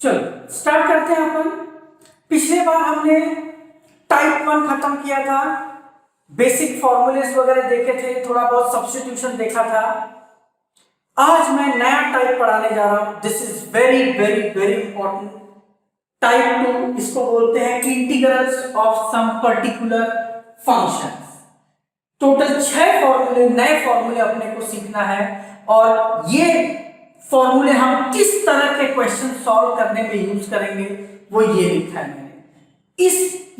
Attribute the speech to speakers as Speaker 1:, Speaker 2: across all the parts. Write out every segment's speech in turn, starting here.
Speaker 1: चलो स्टार्ट करते हैं अपन। पिछले बार हमने टाइप 1 खत्म किया था, बेसिक फॉर्मूलेस वगैरह देखे थे, थोड़ा बहुत सब्स्टिट्यूशन देखा था। आज मैं नया टाइप पढ़ाने जा रहा हूं। This is very very very important. Type 2 इसको बोलते हैं integrals of some particular functions. Total 6 फॉर्मूले, नए फॉर्मूले अपने को सीखना है और ये फॉर्मूले हम किस तरह के क्वेश्चन सॉल्व करने में यूज करेंगे वो ये लिखा है मैंने।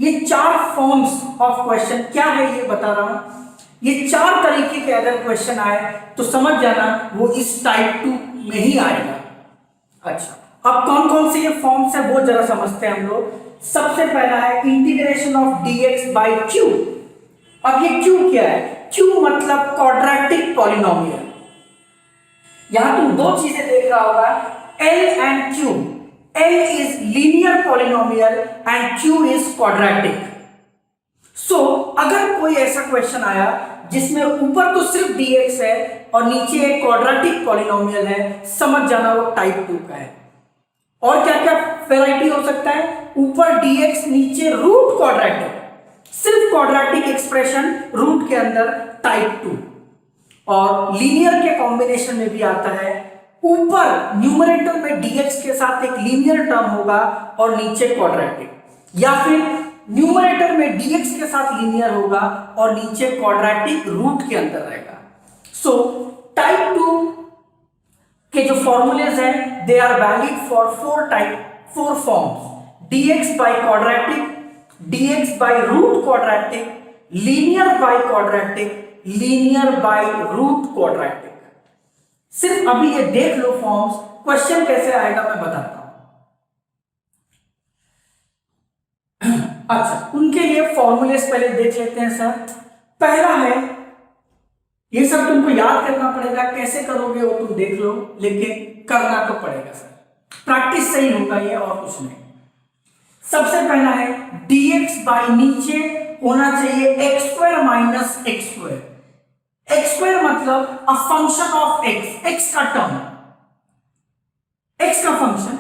Speaker 1: ये 4 फॉर्म्स ऑफ क्वेश्चन क्या है ये बता रहा हूं। ये 4 तरीके के अगर क्वेश्चन आए तो समझ जाना वो इस टाइप 2 में ही आएगा। अच्छा, अब कौन कौन से ये फॉर्म्स है वो जरा समझते हैं हम लोग। सबसे पहला है integration of dx by Q. अब ये क्यू क्या है? क्यू मतलब क्वाड्रेटिक पॉलिनोमियल। यहां तुम दो चीजें देख रहा होगा, L and Q। L is linear polynomial and Q is quadratic. So अगर कोई ऐसा क्वेश्चन आया जिसमें ऊपर तो सिर्फ dx है और नीचे एक क्वाड्रेटिक पॉलिनोमियल है, समझ जाना वो टाइप 2 का है। और क्या क्या वैरायटी हो सकता है? ऊपर dx नीचे रूट क्वाड्रेटिक, सिर्फ क्वाड्रेटिक एक्सप्रेशन रूट के अंदर, टाइप 2। और लीनियर के कॉम्बिनेशन में भी आता है, ऊपर न्यूमरेटर में dx के साथ एक लीनियर टर्म होगा और नीचे क्वाड्रेटिक, या फिर न्यूमरेटर में dx के साथ लीनियर होगा और नीचे क्वाड्रेटिक रूट के अंदर रहेगा। सो टाइप 2 के जो फॉर्मूलेज हैं they are valid for 4 forms: dx by quadratic, dx by root quadratic, linear by quadratic, linear by root quadratic. सिर्फ अभी ये देख लो फॉर्म्स, क्वेश्चन कैसे आएगा मैं बताता हूं। अच्छा, उनके लिए फॉर्मूलेस पहले देख लेते हैं सर। पहला है, ये सब तुमको याद करना पड़ेगा, कैसे करोगे वो तुम देख लो, लेकिन करना तो पड़ेगा सर, प्रैक्टिस से ही होगा ये और कुछ नहीं। सबसे पहला है dx बाई नीचे होना चाहिए x square minus x square. X square मतलब a function of x, x का टर्म, x का फंक्शन,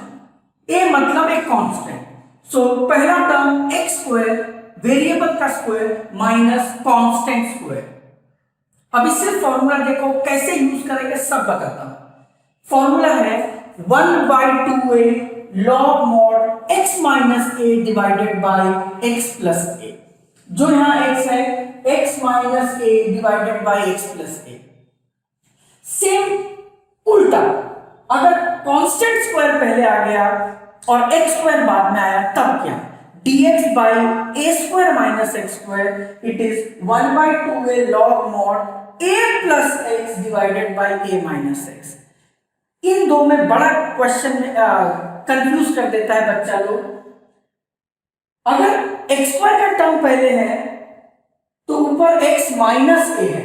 Speaker 1: a मतलब एक कांस्टेंट। सो पहला टर्म x स्क्वायर, वेरिएबल का स्क्वायर माइनस कांस्टेंट स्क्वायर। अभी सिर्फ फॉर्मूला देखो कैसे यूज करेंगे सब बताता हूं। फॉर्मूला है 1/2a log mod x माइनस a divided by x plus a। जो यहां x है x माइनस a divided by x plus a। Same उल्टा, अगर कांस्टेंट स्क्वायर पहले आ गया और x स्क्वायर बाद में आया तब क्या? dx by a square minus x square, it is 1/2a log mod a plus x divided by a minus x। इन दो में बड़ा क्वेश्चन में कंफ्यूज कर देता है बच्चा लोग। अगर x स्क्वायर का टर्म पहले है तो ऊपर x माइनस a है,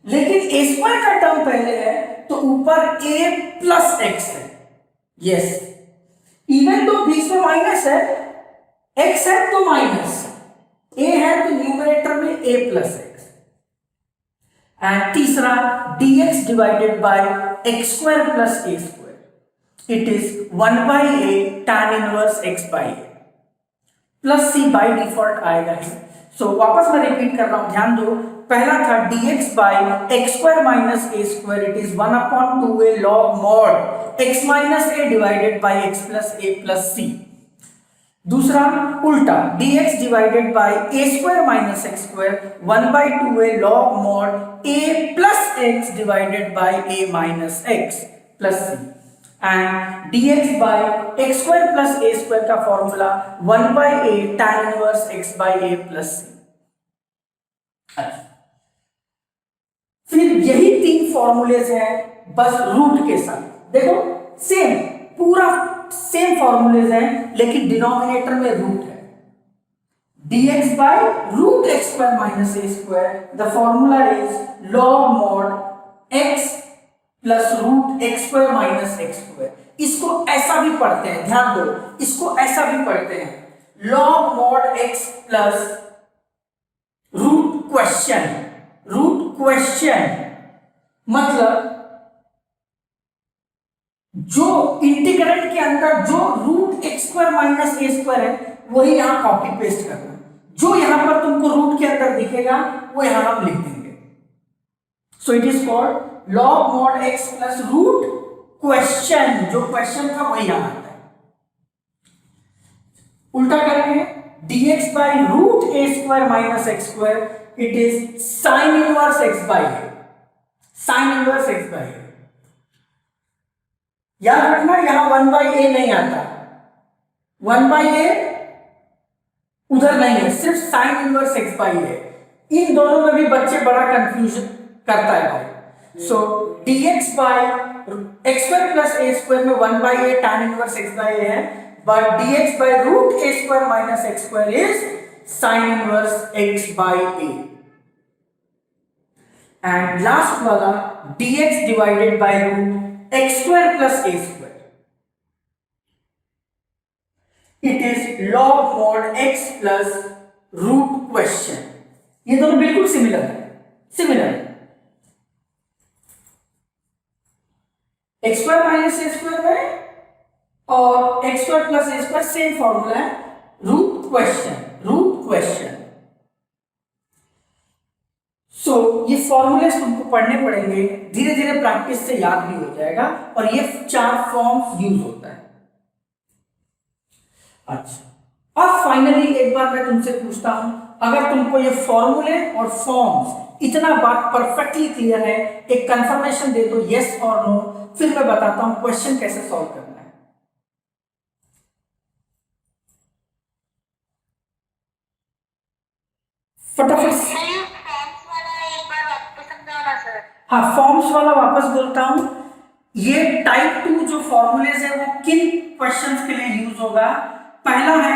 Speaker 1: लेकिन a स्क्वायर का टर्म पहले है तो ऊपर a प्लस x है। यस, इवन तो बीच में माइनस है, x है तो माइनस, a है तो न्यूमरेटर में a प्लस x। एंड तीसरा dx divided by x square plus a square, it is 1/a tan inverse x by a plus c by default आएगा ही। सो वापस मैं रिपीट कर रहा हूं, ध्यान दो। पहला था dx by x square minus a square, it is 1/2a log mod x माइनस a divided by x plus a plus c। दूसरा उल्टा, dx divided by a square minus x square 1/2a log mod a plus x divided by a minus x plus c। And dx by x square plus a square का formula 1/a tan inverse x by a plus c। अच्छा, फिर यही 3 formulas हैं bus route के साथ। देखो same, पूरा same formulas हैं लेकिन डिनोमिनेटर में रूट है। dx by root x square minus a square, the formula is log mod x plus root x square minus x square. इसको ऐसा भी पढ़ते हैं, ध्यान दो, इसको ऐसा भी पढ़ते हैं, log mod x plus root question. Root question मतलब जो इंटीग्रेंड के अंदर जो root X square minus A square है वही यहां कॉपी पेस्ट करना है। जो यहां पर तुमको रूट के अंदर दिखेगा वो यहां हम लिख देंगे। So it is called log mod X plus root question. जो क्वेश्चन था वही यहां आता है। उल्टा करेंगे, dx by root a square minus x square, it is sin inverse x by a, sin inverse x by a। याद रखना यहां 1 by a नहीं आता, 1 by a उधर नहीं है, सिर्फ sin inverse x by a। इन दोनों में भी बच्चे बड़ा कंफ्यूजन करता है भाई। सो dx by x square plus a square में 1 by a tan inverse x by a है, but dx by root a square minus x square is sin inverse x by a। and last वाला dx divided by root x square plus a square, it is log mod x plus root question। ये दोनों बिल्कुल similar है, similar है। X square minus A square में और x square plus ए square same formula है, root question, root question. सो ये फॉर्मूले तुमको पढ़ने पड़ेंगे, धीरे धीरे प्रैक्टिस से याद भी हो जाएगा, और ये 4 फॉर्म्स यूज होता है। अच्छा, अब फाइनली एक बार मैं तुमसे पूछता हूं, अगर तुमको ये फॉर्मूले और फॉर्म्स इतना बात परफेक्टली क्लियर है, एक कंफर्मेशन दे दो यस और नो, फिर मैं बताता हूं क्वेश्चन कैसे सॉल्व करना है। फटाफट। हाँ, फॉर्म्स वाला वापस बोलता हूं। ये टाइप 2 जो फॉर्मूलेज है वो किन क्वेश्चंस के लिए यूज होगा? पहला है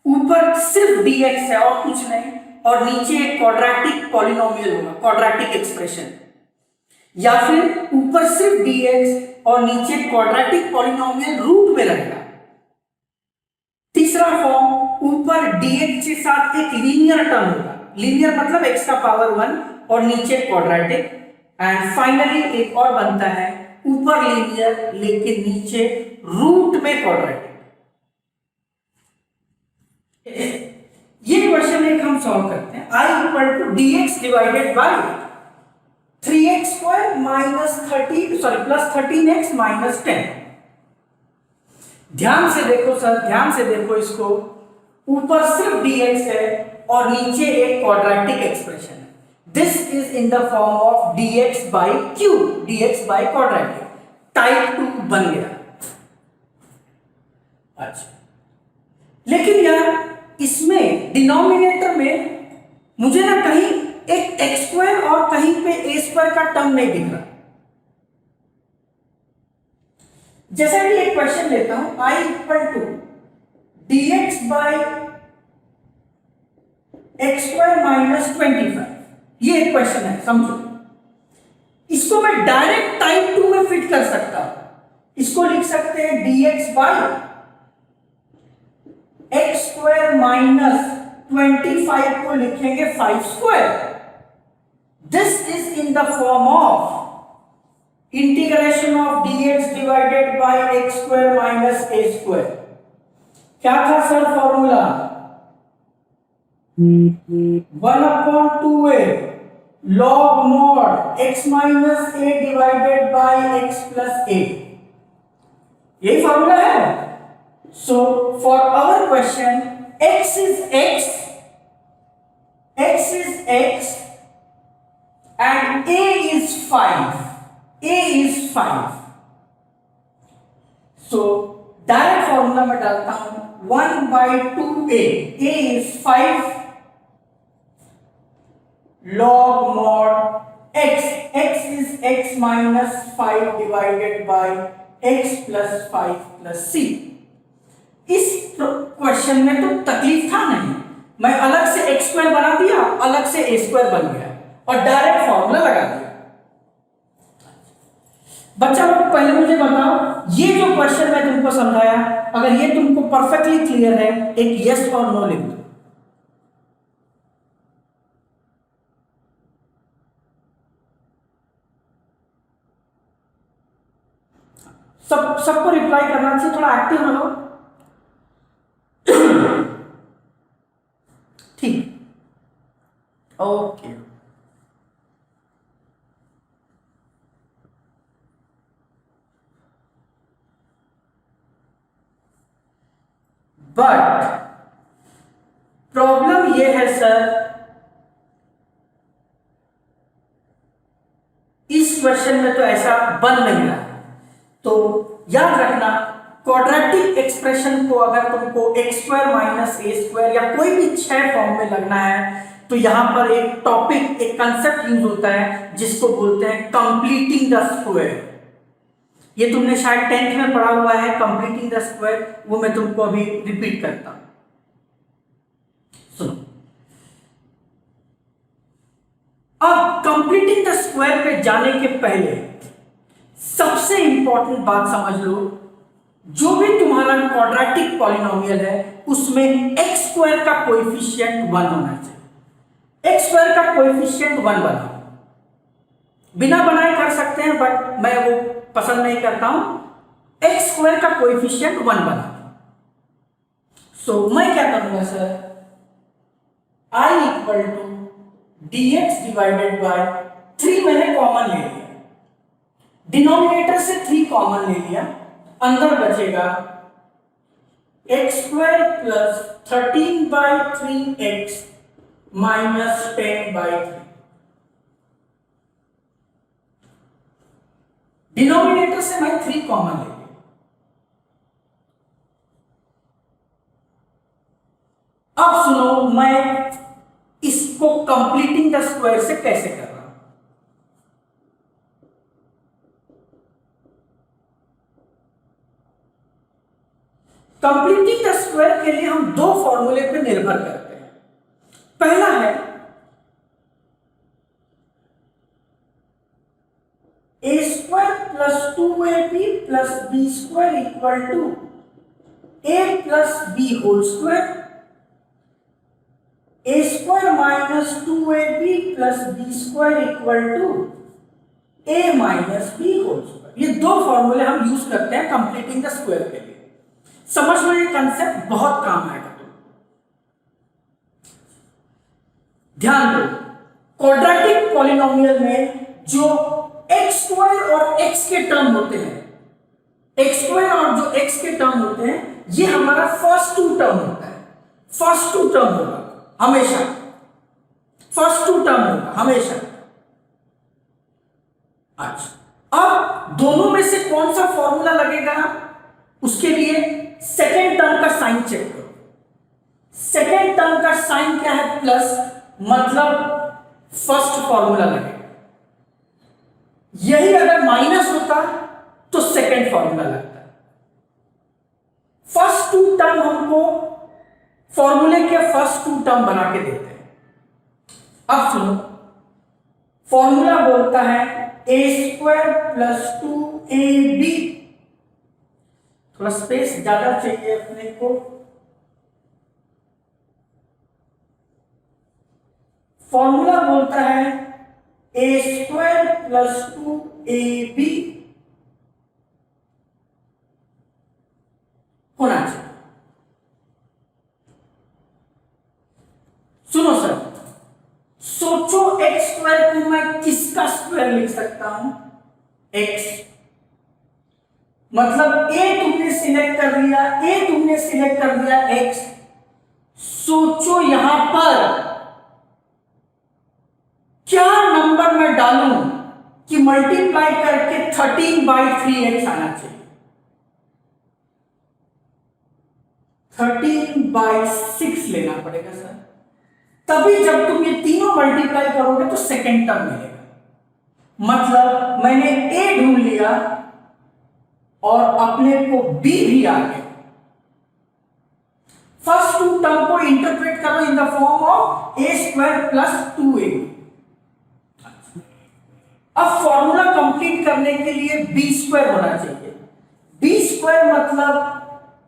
Speaker 1: ऊपर सिर्फ dx है और कुछ नहीं, और नीचे एक क्वाड्रेटिक पॉलिनोमियल होगा, क्वाड्रेटिक एक्सप्रेशन, या फिर ऊपर सिर्फ dx और नीचे क्वाड्रेटिक पॉलिनोमियल रूट में रहेगा। तीसरा फॉर्म, ऊपर dx के साथ एक लीनियर टर्म होगा, लीनियर मतलब x का पावर 1 और नीचे क्वाड्रेटिक। एंड फाइनली एक और बनता है, ऊपर लीनियर लेकिन नीचे रूट में क्वाड्रेटिक। ये क्वेश्चन एक हम सॉल्व करते हैं। i equal to dx divided by 3x square minus 30 sorry plus 13x minus 10। ध्यान से देखो सर, ध्यान से देखो इसको, ऊपर सिर्फ dx है और नीचे एक क्वाड्रेटिक एक्सप्रेशन है। This is in the form of dx by cube, dx by quadratic, type 2 बन गया। अच्छा, लेकिन यार इसमें डिनोमिनेटर में मुझे ना कहीं एक एक्स स्क्वायर और कहीं पे ए स्क्वायर का टर्म नहीं दिख रहा। जैसा कि एक क्वेश्चन लेता हूं, i equal to dx by X square minus 25, ये एक क्वेश्चन है, समझो। इसको मैं डायरेक्ट टाइप 2 में फिट कर सकता हूं। इसको लिख सकते हैं dx by X square minus 25 को लिखेंगे 5 square. This is in the form of integration of dx divided bye x square minus A square. क्या था sir formula? 1/2a log mod x माइनस a divided by x plus a, यही formula है। So for our question, x is x, x is x, and a is 5, a is 5. So direct formula में डालता हूं 1/2a, a is 5 log mod x, x is x minus 5 divided by x plus 5 plus c। इस question में तो तकलीफ था नहीं, मैं अलग से एक्स स्क्वायर बना दिया, अलग से ए स्क्वायर बन गया और डायरेक्ट फॉर्मूला लगा दिया। बच्चा लोग पहले मुझे बताओ, ये जो क्वेश्चन मैं तुमको समझाया, अगर ये तुमको परफेक्टली क्लियर है, एक यस और नो लिख दो। सबको रिप्लाई करना चाहिए, थोड़ा एक्टिव रहो। ठीक, ओके। बट प्रॉब्लम ये है सर, इस क्वेश्चन में तो ऐसा बन नहीं रहा। तो याद रखना, क्वाड्रेटिक एक्सप्रेशन को अगर तुमको x square minus A square या कोई भी 6 फॉर्म में लगना है, तो यहां पर एक टॉपिक, एक कंसेप्ट यूज होता है जिसको बोलते हैं कंप्लीटिंग द स्क्वायर। ये तुमने शायद 10th में पढ़ा हुआ है, कंप्लीटिंग द स्क्वायर, वो मैं तुमको अभी रिपीट करता हूं। सुनो, अब कंप्लीटिंग द स्क्वायर पे जाने के पहले सबसे इंपॉर्टेंट बात समझ लो, जो भी तुम्हारा क्वाड्रेटिक पॉलिनोमियल है उसमें x स्क्वायर का कोएफिशिएंट 1 होना चाहिए। x स्क्वायर का कोएफिशिएंट 1 बनाओ, बिना बनाए कर सकते हैं बट मैं वो पसंद नहीं करता हूं। x स्क्वायर का कोएफिशिएंट 1 बनाओ। सो मैं क्या करूंगा sir, i equal to dx divided by 3 मैंने कॉमन ले लिया, डिनोमिनेटर से 3 कॉमन ले लिया, अंदर बचेगा x square plus 13/3x minus 10/3। Denominator से मैं 3 कॉमन ले लिया। अब सुनो, मैं इसको कंप्लीटिंग द स्क्वायर से कैसे कर रहा हूं। कंप्लीटिंग द स्क्वायर के लिए हम 2 फॉर्मूले पे निर्भर करते हैं। पहला है ए स्क्वायर प्लस 2ab प्लस b square equal to a plus b whole square, a square minus 2ab प्लस b square equal to a minus b whole square. ये 2 फॉर्मूले हम यूज करते हैं कंप्लीटिंग द स्क्वायर के लिए। समझ लो, ये कंसेप्ट बहुत काम आएगा। तो ध्यान दो, क्वाड्रेटिक पॉलिनोमियल में जो एक्स स्क्वायर और एक्स के टर्म होते हैं, एक्स स्क्वायर और जो एक्स के टर्म होते हैं, ये हमारा फर्स्ट 2 टर्म होता है। फर्स्ट 2 टर्म होगा हमेशा, फर्स्ट 2 टर्म होगा हमेशा। अच्छा, अब दोनों में से कौन सा फॉर्मूला लगेगा, उसके लिए सेकेंड टर्म का साइन चेक करो। सेकेंड टर्म का साइन क्या है, प्लस, मतलब फर्स्ट फॉर्मूला लगेगा। यही अगर माइनस होता तो सेकेंड फॉर्मूला लगता है। फर्स्ट 2 टर्म हमको फॉर्मूले के फर्स्ट 2 टर्म बना के देते हैं। अब सुनो, फॉर्मूला बोलता है ए स्क्वायर प्लस 2ab, थोड़ा स्पेस ज्यादा चाहिए अपने को। फॉर्मूला बोलता है ए स्क्वायर प्लस 2ab होना चाहिए। सुनो सर, सोचो एक्स स्क्वायर को मैं किसका स्क्वायर लिख सकता हूं, एक्स। मतलब ए तुमने सिलेक्ट कर लिया, ए तुमने सिलेक्ट कर दिया एक्स। सोचो यहां पर क्या नंबर मैं डालूं कि मल्टीप्लाई करके 13/3x आना चाहिए। 13/6 लेना पड़ेगा सर, तभी जब तुम ये तीनों मल्टीप्लाई करोगे तो सेकेंड टर्म मिलेगा। मतलब मैंने ए ढूंढ लिया और अपने को बी भी आ गया। फर्स्ट 2 टर्म को इंटरप्रेट करो इन the form of A square plus 2a। अब फॉर्मूला कंप्लीट करने के लिए बी स्क्वायर होना चाहिए। बी स्क्वायर मतलब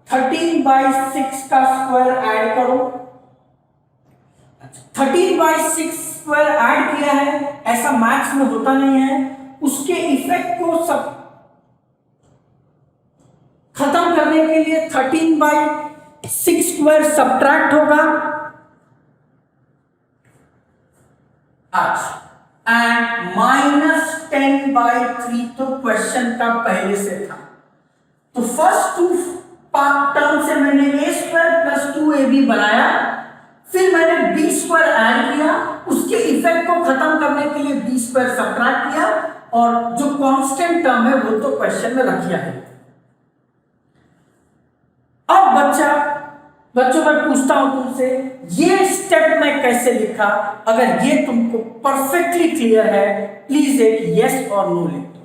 Speaker 1: 13/6 का स्क्वायर ऐड करो। 13/6 स्क्वायर ऐड किया है, ऐसा मैथ्स में होता नहीं है। उसके इफेक्ट को सब खत्म करने के लिए 13/6 स्क्वायर सब्ट्रैक्ट होगा अच्छा, एंड -10/3 तो क्वेश्चन का पहले से था, तो फर्स्ट टू टर्म से मैंने a स्क्वायर प्लस 2ab बनाया, फिर मैंने b स्क्वायर ऐड किया, उसके इफेक्ट को खत्म करने के लिए b स्क्वायर सब्ट्रैक्ट किया, और जो कांस्टेंट टर्म है वो तो क्वेश्चन में रखिया है। अब बच्चों मैं पूछता हूं तुमसे, ये स्टेप मैं कैसे लिखा? अगर ये तुमको परफेक्टली क्लियर है, प्लीज एक यस और नो लिख दो,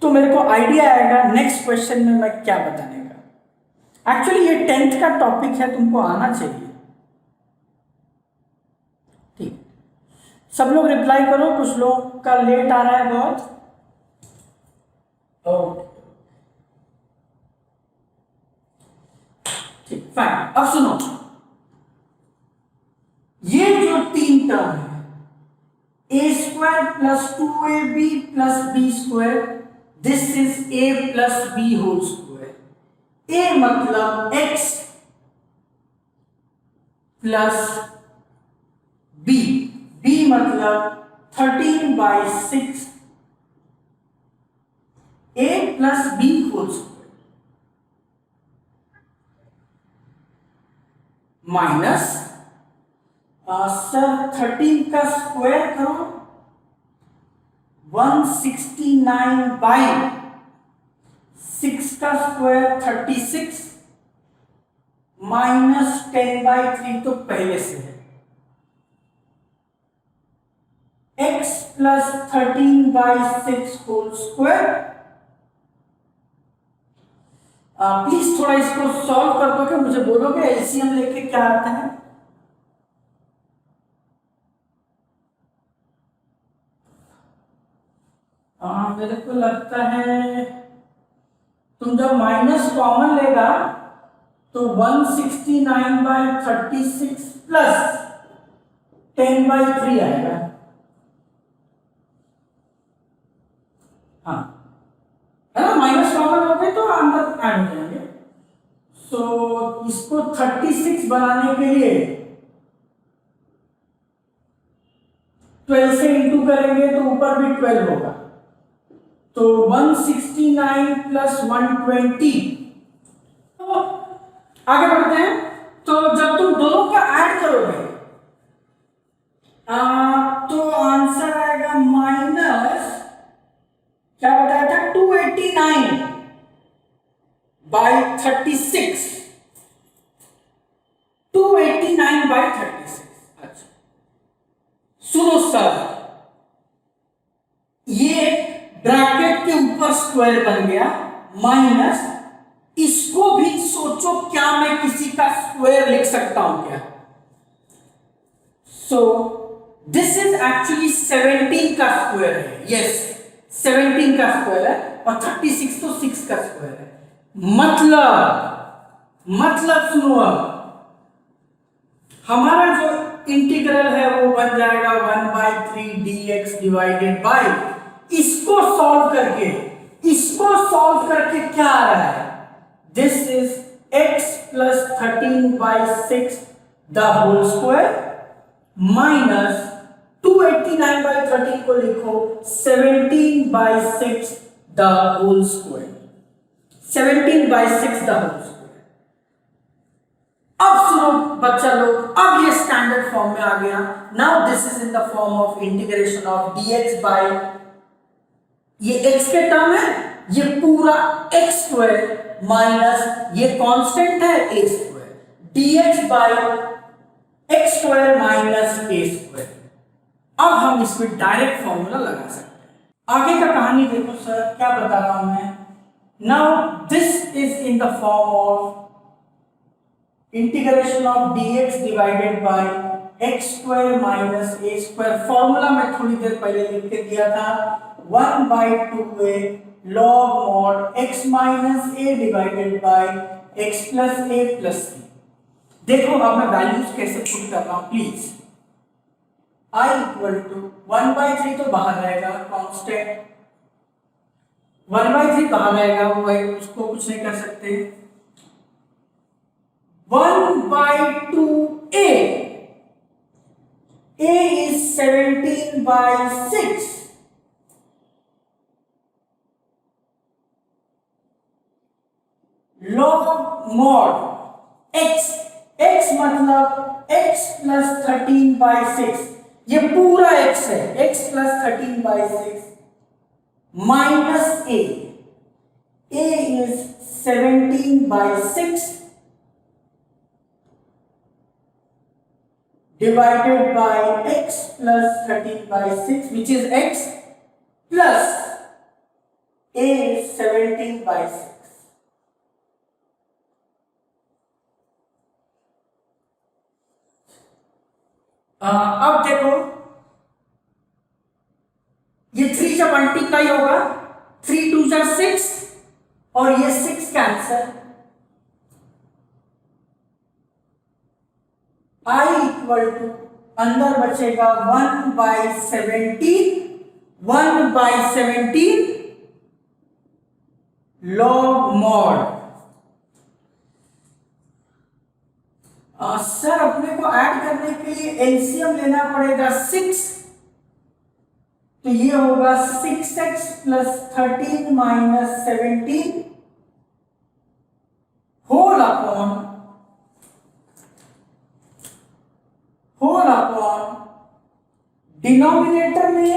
Speaker 1: तो मेरे को आइडिया आएगा नेक्स्ट क्वेश्चन में मैं क्या बताने का। एक्चुअली ये 10th का टॉपिक है, तुमको आना चाहिए। ठीक, सब लोग रिप्लाई करो, कुछ लोग का लेट आ रहा है बहुत। ओके ठीक, फाइन। अब सुनो, ये जो 3 टर्म है, a square plus 2ab plus b square, this is a plus b whole square. a मतलब x प्लस b, b मतलब 13/6 a plus b whole square minus sir 13 का स्क्वायर करो, 169/6 का स्क्वायर 36 माइनस 10/3 तो पहले से है, x plus 13/6 whole square. Please थोड़ा इसको सॉल्व कर दोगे, मुझे बोलोगे एलसीएम लेके क्या आता है? मेरे को लगता है तुम जब माइनस कॉमन लेगा तो 169/36 प्लस 10/3 आएगा। हाँ है ना, माइनस कॉमन हो गए तो अंदर ऐड हो जाएंगे। सो इसको 36 बनाने के लिए 12 से इंटू करेंगे तो ऊपर भी 12 होगा, तो 169 प्लस 120। तो आगे बढ़ते हैं। तो जब तुम दोनों का ऐड करोगे तो आंसर आएगा माइनस, क्या बताया था, 289/36, 289/36। अच्छा सुनो सर, ये ब्रैकेट के ऊपर स्क्वायर बन गया, माइनस इसको भी सोचो, क्या मैं किसी का स्क्वायर लिख सकता हूं क्या? सो दिस इज एक्चुअली 17 का स्क्वायर है, यस 17 का स्क्वायर है, और 36 तो 6 का स्क्वायर है। मतलब सुनो, हमारा जो इंटीग्रल है वो बन जाएगा 1/3 dx डिवाइडेड बाय, इसको सॉल्व करके क्या आ रहा है, this is x plus 13/6 the whole square minus 289/13 को लिखो 17/6 the whole square, 17/6 the whole square. अब सुनो बच्चा लोग, अब ये स्टैंडर्ड फॉर्म में आ गया। Now this is in the form of integration of dx by, ये x के टर्म है, ये पूरा x स्क्वायर माइनस ये कांस्टेंट है a square, dx by x square minus a square. अब हम इसमें डायरेक्ट फॉर्मूला लगा सकते हैं। आगे का कहानी देखो सर, क्या बता रहा हूं मैं। Now this is in the form of integration of dx divided by x square minus a square. Formula मैं थोड़ी देर पहले लिख के दिया था, 1/2a log mod x माइनस a divided by x plus a plus c। देखो अब मैं वैल्यूज कैसे पुट कर रहा हूं, प्लीज। I इक्वल टू 1/3 तो बाहर रहेगा कांस्टेंट, 1/3 कहा रहेगा, वो है, उसको कुछ नहीं कर सकते। 1/2a, a is 17/6, log mod x, x मतलब x plus 13/6, ये पूरा x है, x plus 13/6 minus a is 17/6 divided by x plus 13/6, which is x plus a is 17/6. अब देखो, ये 3 जब मल्टीप्लाई होगा, 3 2 जा 6 और ये 6 कैंसल, i इक्वल टू अंदर बचेगा 1/17, 1/17 log mod। सर अपने को ऐड करने के लिए एलसीएम लेना पड़ेगा 6, तो ये होगा 6x plus 13 minus 17 whole upon denominator में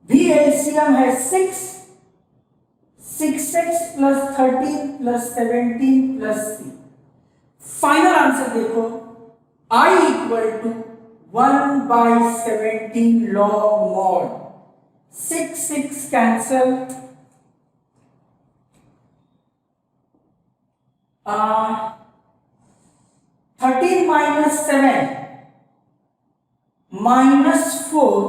Speaker 1: भी एलसीएम है 6, 6x plus 13 plus 17 plus c। Final answer देखो, i equal to 1/17 log mod, 6 6 cancel, 13 minus 7 minus 4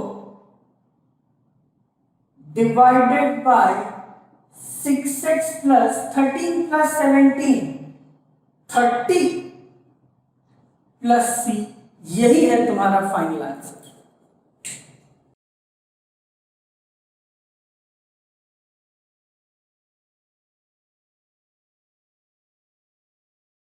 Speaker 1: divided by 6x plus 13 plus 17, 30 plus सी, यही है तुम्हारा फाइनल आंसर।